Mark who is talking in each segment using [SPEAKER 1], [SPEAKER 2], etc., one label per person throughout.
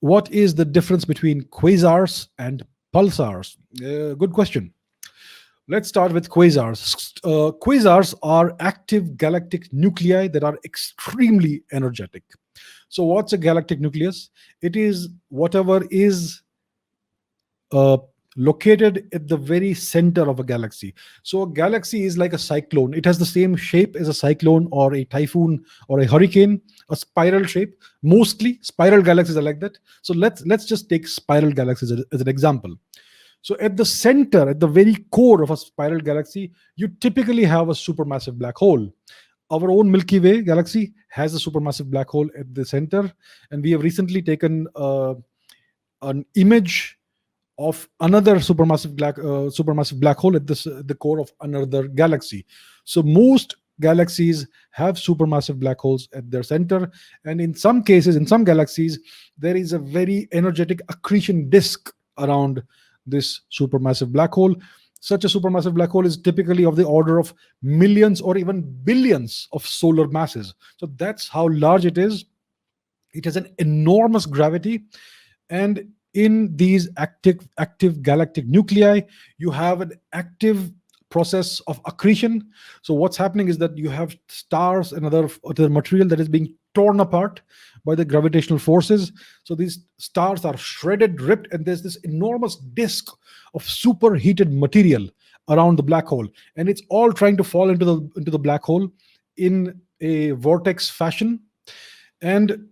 [SPEAKER 1] What is the difference between quasars and pulsars? Good question. Let's start with quasars. Quasars are active galactic nuclei that are extremely energetic. So, what's a galactic nucleus? It is whatever is uh, located at the very center of a galaxy. So a galaxy is like a cyclone. It has the same shape as a cyclone or a typhoon or a hurricane, a spiral shape. Mostly spiral galaxies are like that. So let's just take spiral galaxies as an example. So at the center, at the very core of a spiral galaxy, you typically have a supermassive black hole. Our own Milky Way galaxy has a supermassive black hole at the center, and we have recently taken an image of another supermassive black hole at the core of another galaxy. So most galaxies have supermassive black holes at their center, and in some cases, in some galaxies, there is a very energetic accretion disk around this supermassive black hole. Such a supermassive black hole is typically of the order of millions or even billions of solar masses. So that's how large it is. It has an enormous gravity, and in these active galactic nuclei, you have an active process of accretion. So what's happening is that you have stars and other material that is being torn apart by the gravitational forces. So these stars are shredded, ripped, and there's this enormous disk of superheated material around the black hole, and it's all trying to fall into the black hole in a vortex fashion. And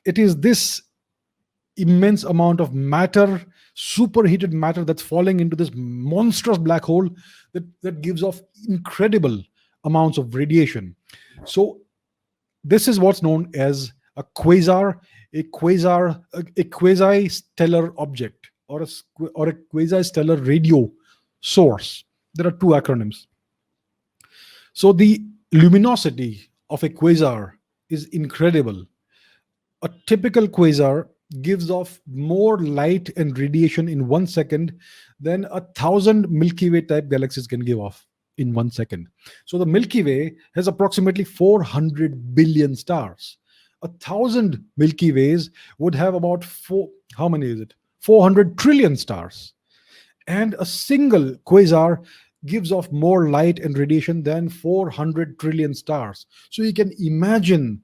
[SPEAKER 1] it is this immense amount of matter, superheated matter, that's falling into this monstrous black hole that gives off incredible amounts of radiation. So this is what's known as a quasar, a quasi-stellar object, or a quasi-stellar radio source. There are two acronyms. So the luminosity of a quasar is incredible. A typical quasar gives off more light and radiation in 1 second than 1,000 Milky Way type galaxies can give off in 1 second. So the Milky Way has approximately 400 billion stars. 1,000 Milky Ways would have about how many is it? 400 trillion stars. And a single quasar gives off more light and radiation than 400 trillion stars. So you can imagine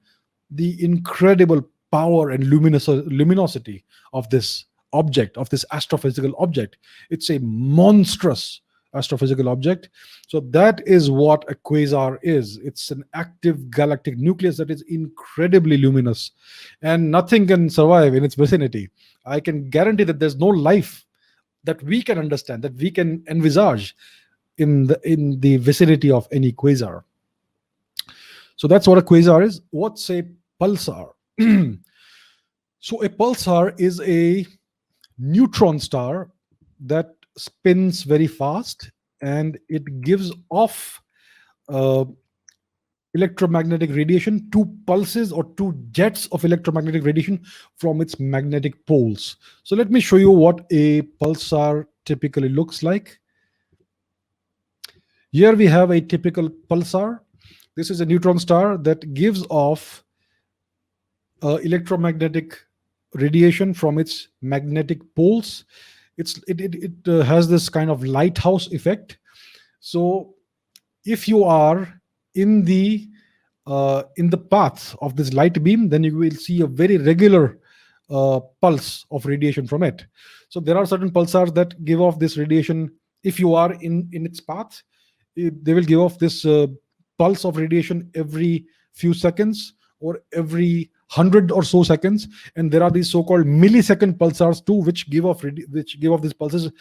[SPEAKER 1] the incredible power and luminosity of this object, of this astrophysical object. It's a monstrous astrophysical object. So that is what a quasar is. It's an active galactic nucleus that is incredibly luminous, and nothing can survive in its vicinity. I can guarantee that there's no life that we can understand, that we can envisage in the vicinity of any quasar. So that's what a quasar is. What's a pulsar? So a pulsar is a neutron star that spins very fast, and it gives off uh, electromagnetic radiation, two pulses or two jets of electromagnetic radiation from its magnetic poles. So let me show you what a pulsar typically looks like. Here we have a typical pulsar. This is a neutron star that gives off electromagnetic radiation from its magnetic poles. It has this kind of lighthouse effect. So if you are in the path of this light beam, then you will see a very regular pulse of radiation from it. So there are certain pulsars that give off this radiation. If you are in its path, they will give off this pulse of radiation every few seconds or every 100 or so seconds. And there are these so-called millisecond pulsars too, which give off these pulses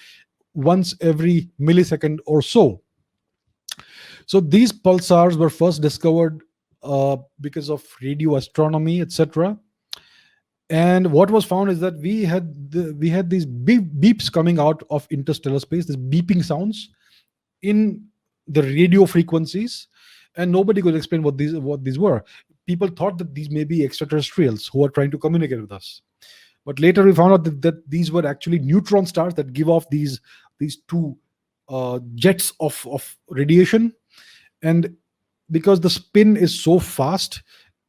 [SPEAKER 1] once every millisecond or so. So these pulsars were first discovered because of radio astronomy, etc. And what was found is that we had these beeps coming out of interstellar space, these beeping sounds in the radio frequencies, and nobody could explain what these were. People thought that these may be extraterrestrials who are trying to communicate with us. But later we found out that these were actually neutron stars that give off these two jets of radiation. And because the spin is so fast,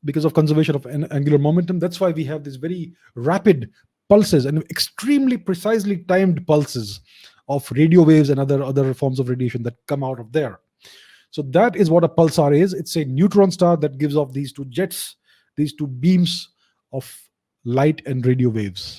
[SPEAKER 1] because of conservation of angular momentum, that's why we have this very rapid pulses and extremely precisely timed pulses of radio waves and other forms of radiation that come out of there. So that is what a pulsar is. It's a neutron star that gives off these two jets, these two beams of light and radio waves.